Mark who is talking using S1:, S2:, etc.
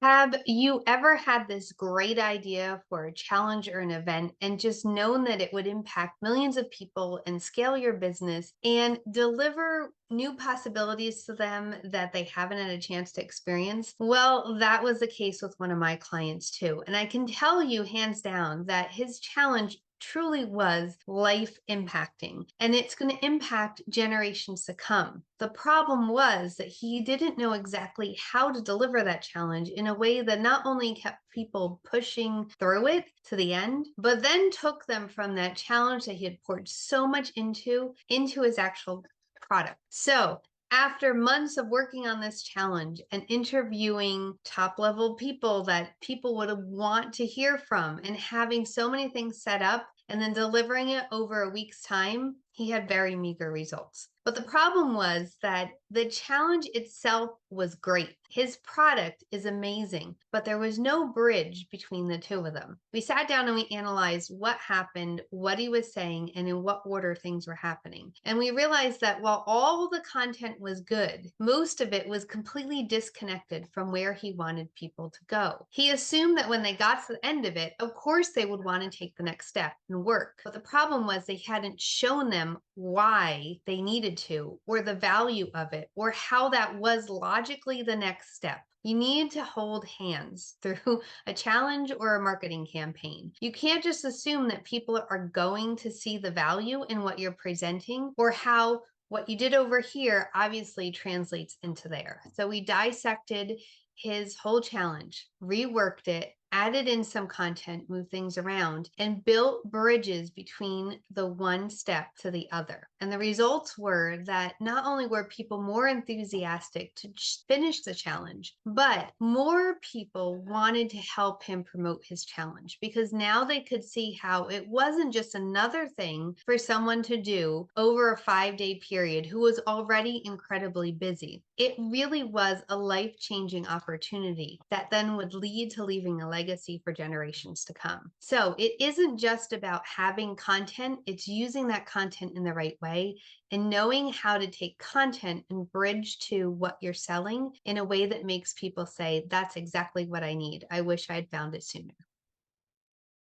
S1: Have you ever had this great idea for a challenge or an event and just known that it would impact millions of people and scale your business and deliver new possibilities to them that they haven't had a chance to experience? Well, that was the case with one of my clients too. And I can tell you hands down that his challenge truly was life impacting, and it's going to impact generations to come. The problem was that he didn't know exactly how to deliver that challenge in a way that not only kept people pushing through it to the end, but then took them from that challenge that he had poured so much into his actual product. So after months of working on this challenge and interviewing top level people that people would want to hear from and having so many things set up and then delivering it over a week's time, he had very meager results. But the problem was that the challenge itself was great. His product is amazing, but there was no bridge between the two of them. We sat down and we analyzed what happened, what he was saying, and in what order things were happening. And we realized that while all the content was good, most of it was completely disconnected from where he wanted people to go. He assumed that when they got to the end of it, of course they would want to take the next step and work. But the problem was they hadn't shown them why they needed to, or the value of it, or how that was logically the next step. You need to hold hands through a challenge or a marketing campaign. You can't just assume that people are going to see the value in what you're presenting or how what you did over here obviously translates into there. So we dissected his whole challenge, reworked it, added in some content, moved things around, and built bridges between the one step to the other. And the results were that not only were people more enthusiastic to finish the challenge, but more people wanted to help him promote his challenge because now they could see how it wasn't just another thing for someone to do over a 5-day period who was already incredibly busy. It really was a life-changing opportunity that then would lead to leaving a legacy for generations to come. So it isn't just about having content, it's using that content in the right way and knowing how to take content and bridge to what you're selling in a way that makes people say, that's exactly what I need. I wish I'd found it sooner.